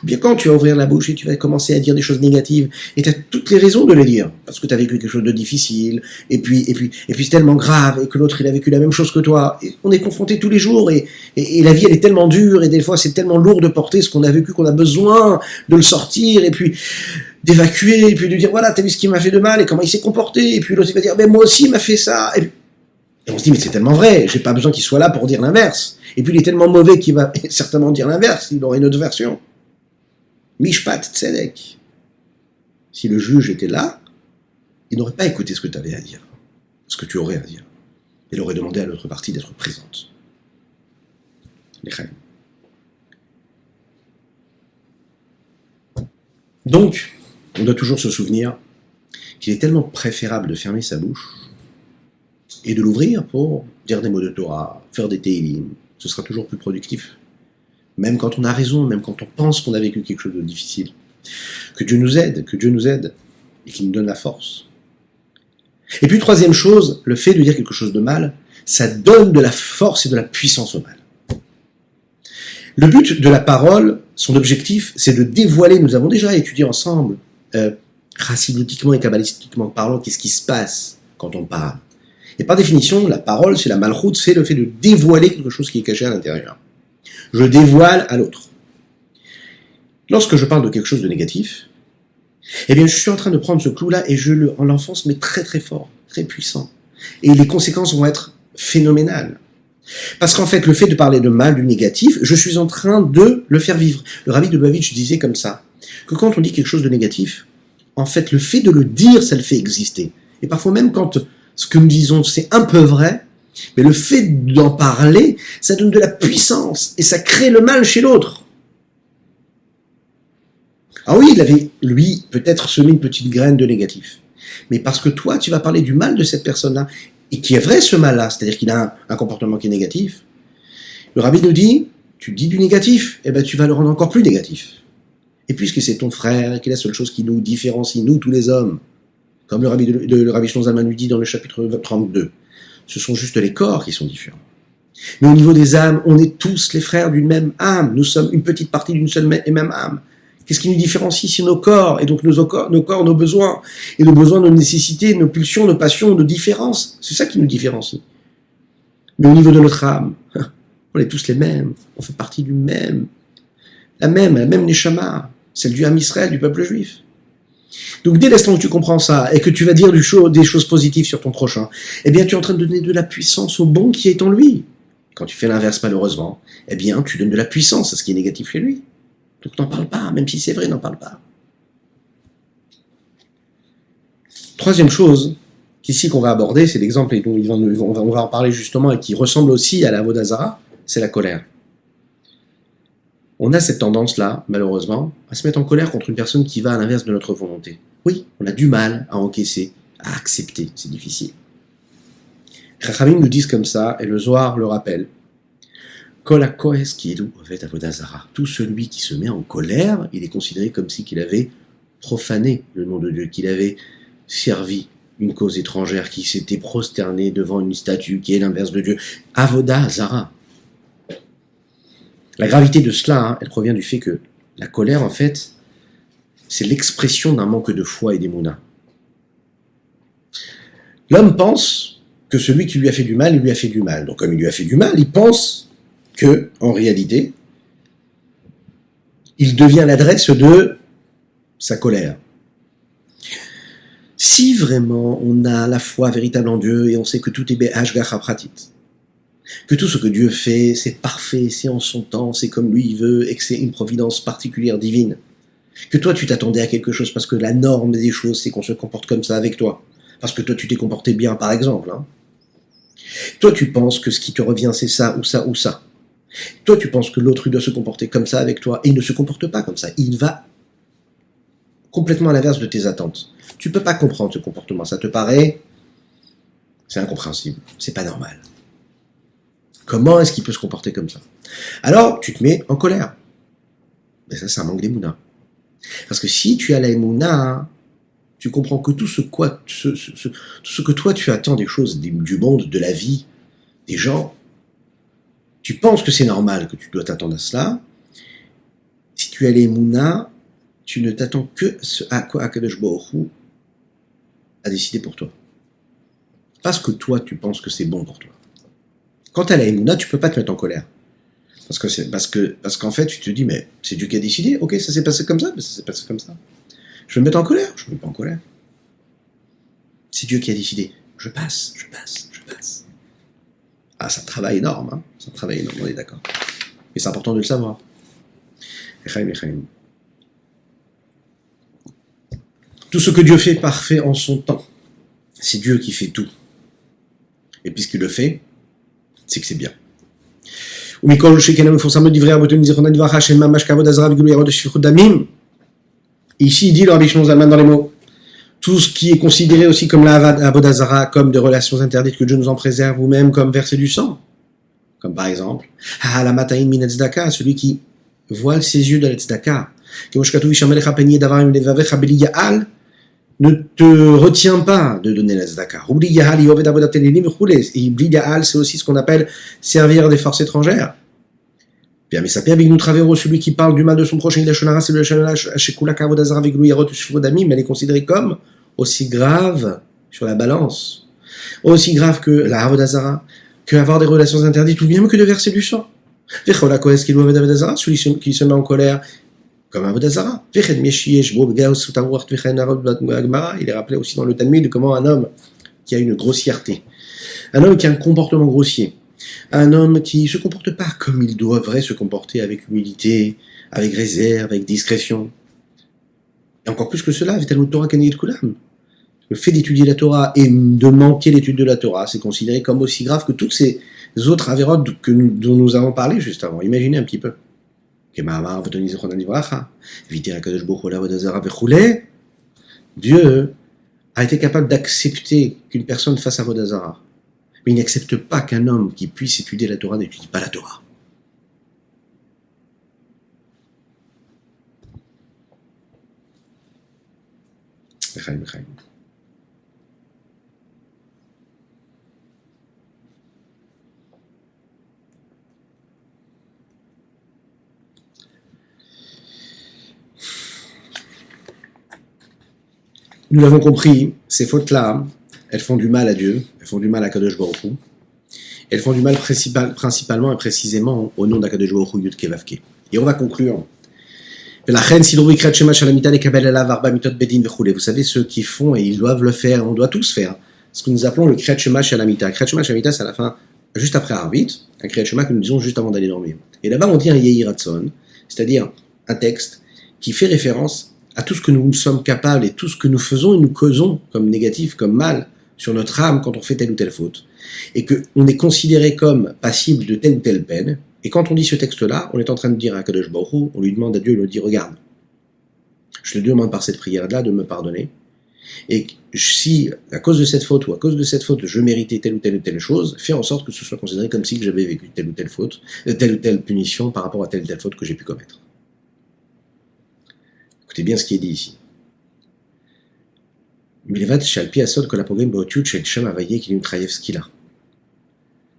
Ou bien quand tu vas ouvrir la bouche et tu vas commencer à dire des choses négatives, et tu as toutes les raisons de les dire, parce que tu as vécu quelque chose de difficile, et puis c'est tellement grave, et que l'autre il a vécu la même chose que toi, et on est confronté tous les jours, et la vie elle est tellement dure, et des fois c'est tellement lourd de porter ce qu'on a vécu, qu'on a besoin de le sortir, et puis d'évacuer, et puis de dire voilà, t'as vu ce qui m'a fait de mal, et comment il s'est comporté, et puis l'autre il va dire mais moi aussi il m'a fait ça, et on se dit mais c'est tellement vrai, j'ai pas besoin qu'il soit là pour dire l'inverse, et puis il est tellement mauvais qu'il va certainement dire l'inverse, il aurait une autre version. Mishpat tzedek. Si le juge était là, il n'aurait pas écouté ce que tu avais à dire, ce que tu aurais à dire. Il aurait demandé à l'autre partie d'être présente. Donc, on doit toujours se souvenir qu'il est tellement préférable de fermer sa bouche et de l'ouvrir pour dire des mots de Torah, faire des télim. Ce sera toujours plus productif. Même quand on a raison, même quand on pense qu'on a vécu quelque chose de difficile. Que Dieu nous aide, et qu'il nous donne la force. Et puis troisième chose, le fait de dire quelque chose de mal, ça donne de la force et de la puissance au mal. Le but de la parole, son objectif, c'est de dévoiler, nous avons déjà étudié ensemble, chassidoutiquement et kabbalistiquement parlant, qu'est-ce qui se passe quand on parle. Et par définition, la parole, c'est la malchoute, c'est le fait de dévoiler quelque chose qui est caché à l'intérieur. Je dévoile à l'autre. Lorsque je parle de quelque chose de négatif, eh bien je suis en train de prendre ce clou-là et on l'enfonce, mais très très fort, très puissant. Et les conséquences vont être phénoménales. Parce qu'en fait, le fait de parler de mal, du négatif, je suis en train de le faire vivre. Le Rabbi de Lubavitch disait comme ça, que quand on dit quelque chose de négatif, en fait, le fait de le dire, ça le fait exister. Et parfois même quand ce que nous disons, c'est un peu vrai, mais le fait d'en parler, ça donne de la puissance et ça crée le mal chez l'autre. Ah oui, il avait, lui, peut-être semé une petite graine de négatif. Mais parce que toi, tu vas parler du mal de cette personne-là, et qui est vrai ce mal-là, c'est-à-dire qu'il a un comportement qui est négatif, le rabbi nous dit, tu dis du négatif, eh ben tu vas le rendre encore plus négatif. Et puisque c'est ton frère, et qu'il est la seule chose qui nous différencie, nous tous les hommes, comme le rabbi Shlomo Zalman lui dit dans le chapitre 32, ce sont juste les corps qui sont différents. Mais au niveau des âmes, on est tous les frères d'une même âme, nous sommes une petite partie d'une seule et même âme. Qu'est-ce qui nous différencie? C'est nos corps, et donc nos corps, nos besoins, et nos besoins, nos nécessités, nos pulsions, nos passions, nos différences. C'est ça qui nous différencie. Mais au niveau de notre âme, on est tous les mêmes, on fait partie du même, la même neshama, celle du Ham Israël, du peuple juif. Donc dès l'instant où tu comprends ça, et que tu vas dire des choses positives sur ton prochain, eh bien tu es en train de donner de la puissance au bon qui est en lui. Quand tu fais l'inverse malheureusement, eh bien tu donnes de la puissance à ce qui est négatif chez lui. Donc n'en parle pas, même si c'est vrai, n'en parle pas. Troisième chose qu'ici qu'on va aborder, c'est l'exemple dont on va en parler justement et qui ressemble aussi à la Avodah Zara, c'est la colère. On a cette tendance-là, malheureusement, à se mettre en colère contre une personne qui va à l'inverse de notre volonté. Oui, on a du mal à encaisser, à accepter, c'est difficile. Chachamim nous disent comme ça, et le Zohar le rappelle. Kol hakohes ki'ilu oved avodah zara. Tout celui qui se met en colère, il est considéré comme si qu'il avait profané le nom de Dieu, qu'il avait servi une cause étrangère, qui s'était prosterné devant une statue qui est l'inverse de Dieu. Avodah zara. La gravité de cela, elle provient du fait que la colère, en fait, c'est l'expression d'un manque de foi et d'émouna. L'homme pense que celui qui lui a fait du mal, il lui a fait du mal. Donc comme il lui a fait du mal, il pense que, en réalité, il devient l'adresse de sa colère. Si vraiment on a la foi véritable en Dieu et on sait que tout est be'ashgacha pratit, que tout ce que Dieu fait, c'est parfait, c'est en son temps, c'est comme lui il veut, et que c'est une providence particulière divine, que toi tu t'attendais à quelque chose parce que la norme des choses c'est qu'on se comporte comme ça avec toi, parce que toi tu t'es comporté bien par exemple, hein. Toi tu penses que ce qui te revient c'est ça ou ça ou ça. Toi, tu penses que l'autre doit se comporter comme ça avec toi, et il ne se comporte pas comme ça. Il va complètement à l'inverse de tes attentes. Tu ne peux pas comprendre ce comportement. Ça te paraît... C'est incompréhensible. C'est pas normal. Comment est-ce qu'il peut se comporter comme ça? Alors, tu te mets en colère. Mais ça, c'est un manque d'émouna. Parce que si tu as la émouna, tu comprends que tout ce que toi tu attends des choses, du monde, de la vie, des gens, tu penses que c'est normal, que tu dois t'attendre à cela. Si tu as les Mouna, tu ne t'attends que ce à quoi Akadosh Baruch Hu a décidé pour toi. Parce que toi, tu penses que c'est bon pour toi. Quand tu as la Mouna, tu ne peux pas te mettre en colère. Parce qu'en fait, tu te dis, mais c'est Dieu qui a décidé. Ok, ça s'est passé comme ça, mais ça s'est passé comme ça. Je vais me mettre en colère. Je ne me mets pas en colère. C'est Dieu qui a décidé. Je passe. Ah, c'est un travail énorme, hein. C'est un travail énorme, on est d'accord. Mais c'est important de le savoir. Echaim. Tout ce que Dieu fait parfait en son temps. C'est Dieu qui fait tout. Et puisqu'il le fait, c'est que c'est bien. Ici, il dit le Rabbi Shlomo Zalman dans les mots. Tout ce qui est considéré aussi comme la Avodah Zara, comme des relations interdites, que Dieu nous en préserve, ou même comme verser du sang. Comme par exemple, la mataïn min tzedaka, celui qui voile ses yeux de la tzedaka. Ne te retiens pas de donner la tzedaka. Et bli ya'al, c'est aussi ce qu'on appelle servir des forces étrangères. Mais ça perd nous travers celui qui parle du mal de son prochain, il a shonara, c'est le shonara, shekula kavod azara viglu yarot shvodamim, elle est considérée comme aussi grave sur la balance, aussi grave que la avodah zara, que avoir des relations interdites, ou bien que de verser du sang. Vechola kohes qui doit avodah zara, celui qui se met en colère, comme avodah zara. Veched meshiesh bo begaos sutavuart vechen arot bagmara, il est rappelé aussi dans le Talmud comment un homme qui a une grossièreté, un homme qui a un comportement grossier, un homme qui ne se comporte pas comme il devrait se comporter, avec humilité, avec réserve, avec discrétion. Et encore plus que cela, le fait d'étudier la Torah et de manquer l'étude de la Torah, c'est considéré comme aussi grave que toutes ces autres avérotes dont nous avons parlé juste avant. Imaginez un petit peu. Dieu a été capable d'accepter qu'une personne fasse Avodah Zarah. Mais il n'accepte pas qu'un homme qui puisse étudier la Torah n'étudie pas la Torah. Nous l'avons compris, ces fautes-là, elles font du mal à Dieu, elles font du mal à Kadosh Baruch Hu, elles font du mal principalement et précisément au nom d'Akadosh Baruch Hu Yud Kei Vav Kei. Et on va conclure. Vous savez, ceux qui font, et ils doivent le faire, on doit tous faire, ce que nous appelons le Kriyat Shema Shalamita. Kriyat Shema Shalamita, c'est à la fin, juste après Arvit, un Kriyat Shema que nous disons juste avant d'aller dormir. Et là-bas, on dit un Yehi Ratzon, c'est-à-dire un texte qui fait référence à tout ce que nous sommes capables et tout ce que nous faisons et nous causons comme négatif, comme mal, sur notre âme quand on fait telle ou telle faute. Et qu'on est considéré comme passible de telle ou telle peine. Et quand on dit ce texte-là, on est en train de dire à Kadosh Baruch Hu, on lui demande à Dieu, il lui dit, regarde, je te demande par cette prière-là de me pardonner. Et si, à cause de cette faute ou à cause de cette faute, je méritais telle ou telle chose, fais en sorte que ce soit considéré comme si j'avais vécu telle ou telle faute, telle ou telle punition par rapport à telle ou telle faute que j'ai pu commettre. Écoutez bien ce qui est dit ici. Milvad Shalpi Asod Kolapogim Baotiut Shel Shem Avaye Kilim Traevskila.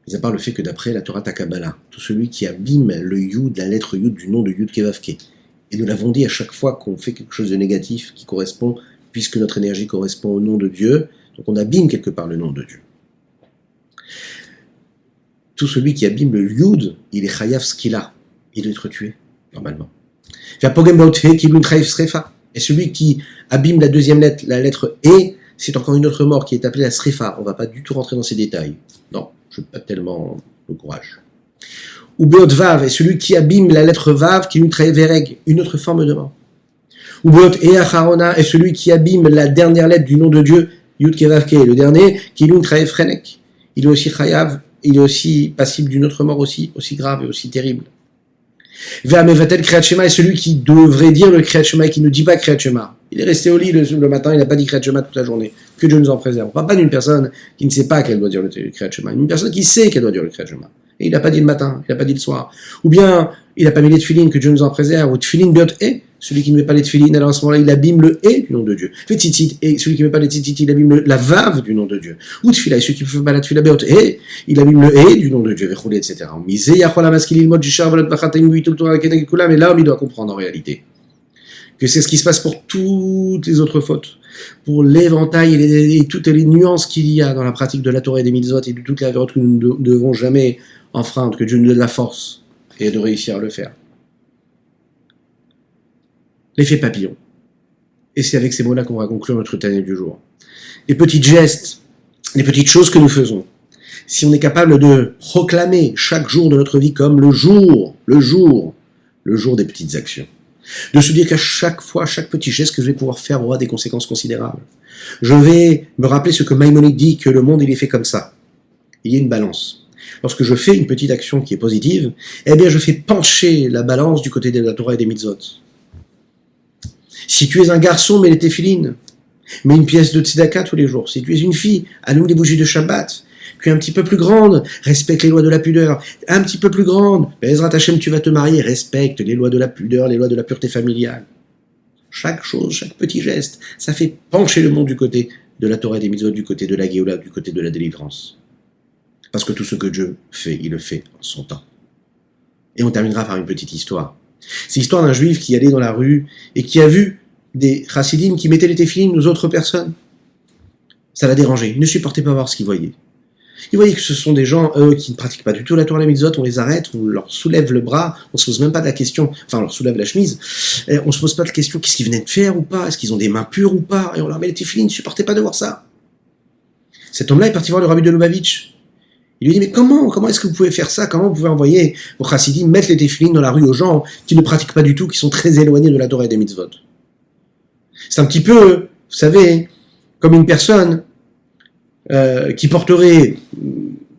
Mis à part le fait que d'après la Torah Takabala, tout celui qui abîme le Yud, la lettre Yud du nom de Yud Kei Vav Kei, et nous l'avons dit à chaque fois qu'on fait quelque chose de négatif qui correspond, puisque notre énergie correspond au nom de Dieu, donc on abîme quelque part le nom de Dieu. Tout celui qui abîme le Yud, il est Chayav Skila, il doit être tué, normalement. Et celui qui abîme la deuxième lettre, la lettre E, c'est encore une autre mort qui est appelée la Srefa. On ne va pas du tout rentrer dans ces détails. Non, je n'ai pas tellement le courage. Ou Beot Vav, et celui qui abîme la lettre Vav, qui lui trahe Vereg, une autre forme de mort. Ou Beot Eacharona, et celui qui abîme la dernière lettre du nom de Dieu, Yud Kei Vav Kei, le dernier, qui lui trahe Frenek. Il est aussi Chayav, il est aussi passible d'une autre mort aussi grave et aussi terrible. Ve'amevatel Kriyat Shema, est celui qui devrait dire le Kriyat Shema et qui ne dit pas Kriyat Shema. Il est resté au lit le matin, il n'a pas dit Kriyat Shema toute la journée. Que Dieu nous en préserve. On ne parle pas d'une personne qui ne sait pas qu'elle doit dire le Kriyat Shema. Une personne qui sait qu'elle doit dire le Kriyat Shema. Et il n'a pas dit le matin, il n'a pas dit le soir. Ou bien, il n'a pas mis les tefilines, que Dieu nous en préserve. Ou tefilin biot e, celui qui ne met pas les tefilines, alors à ce moment-là, il abîme le e du nom de Dieu. Fait tzitzit, et celui qui ne met pas les tzitzit, il abîme la vav du nom de Dieu. Ou tefila, et celui qui ne fait pas la tefila biot e, il abîme le e du nom de Dieu, etc. Et là, il doit comprendre en réalité que c'est ce qui se passe pour toutes les autres fautes, pour l'éventail et toutes les nuances qu'il y a dans la pratique de la Torah et des mitzvot et de toutes les vertus que nous ne devons jamais enfreindre, que Dieu nous donne la force et de réussir à le faire. L'effet papillon. Et c'est avec ces mots-là qu'on va conclure notre Tanya du jour. Les petits gestes, les petites choses que nous faisons, si on est capable de proclamer chaque jour de notre vie comme le jour des petites actions, de se dire qu'à chaque fois, chaque petit geste que je vais pouvoir faire aura des conséquences considérables. Je vais me rappeler ce que Maïmonide dit, que le monde il est fait comme ça. Il y a une balance. Lorsque je fais une petite action qui est positive, eh bien je fais pencher la balance du côté de la Torah et des mitzvot. Si tu es un garçon, mets les téphilines, mets une pièce de tzedaka tous les jours. Si tu es une fille, allume des bougies de Shabbat. Tu es un petit peu plus grande, respecte les lois de la pudeur. Un petit peu plus grande, Bezrat Hashem, tu vas te marier, respecte les lois de la pudeur, les lois de la pureté familiale. Chaque chose, chaque petit geste, ça fait pencher le monde du côté de la Torah et des mitzvot, du côté de la Géoula, du côté de la délivrance. Parce que tout ce que Dieu fait, il le fait en son temps. Et on terminera par une petite histoire. C'est l'histoire d'un juif qui allait dans la rue et qui a vu des chassidim qui mettaient les téphilines aux autres personnes. Ça l'a dérangé, il ne supportait pas voir ce qu'il voyait. Il voyait que ce sont des gens, eux, qui ne pratiquent pas du tout la Torah et la mitzvot, on les arrête, on leur soulève le bras, on se pose même pas de la question, enfin on leur soulève la chemise, et on se pose pas de question qu'est-ce qu'ils venaient de faire ou pas, est-ce qu'ils ont des mains pures ou pas, et on leur met les téphilines, il ne supportait pas de voir ça. Cet homme-là est parti voir le rabbi de Lubavitch. Il lui dit, mais comment est-ce que vous pouvez faire ça? Comment vous pouvez envoyer vos chassidim mettre les téphilines dans la rue aux gens qui ne pratiquent pas du tout, qui sont très éloignés de la Torah et des mitzvot? C'est un petit peu, vous savez, comme une personne qui porterait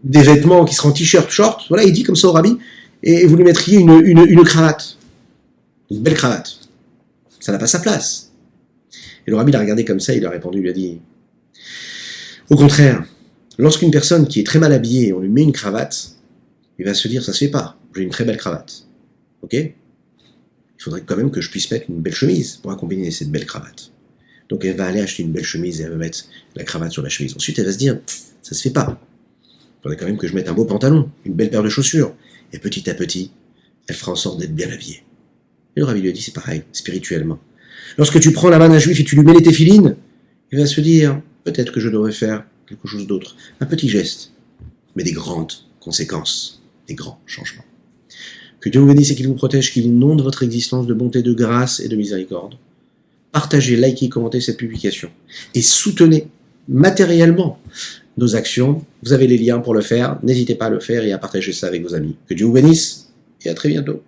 des vêtements qui seraient en t-shirt, short, voilà, il dit comme ça au rabbi, et vous lui mettriez une cravate. une belle cravate. Ça n'a pas sa place. Et le rabbi l'a regardé comme ça, il a répondu, il lui a dit, au contraire, lorsqu'une personne qui est très mal habillée, on lui met une cravate, il va se dire, ça se fait pas, j'ai une très belle cravate. Ok? Il faudrait quand même que je puisse mettre une belle chemise pour accompagner cette belle cravate. Donc elle va aller acheter une belle chemise et elle va mettre la cravate sur la chemise. Ensuite, elle va se dire, ça se fait pas. Il faudrait quand même que je mette un beau pantalon, une belle paire de chaussures. Et petit à petit, elle fera en sorte d'être bien habillée. Et le rabbi lui a dit, c'est pareil, spirituellement. Lorsque tu prends la main d'un juif et tu lui mets les téphilines, il va se dire, peut-être que je devrais faire quelque chose d'autre. Un petit geste, mais des grandes conséquences, des grands changements. Que Dieu vous bénisse et qu'il vous protège, qu'il inonde votre existence de bonté, de grâce et de miséricorde. Partagez, likez, commentez cette publication et soutenez matériellement nos actions. Vous avez les liens pour le faire, n'hésitez pas à le faire et à partager ça avec vos amis. Que Dieu vous bénisse et à très bientôt.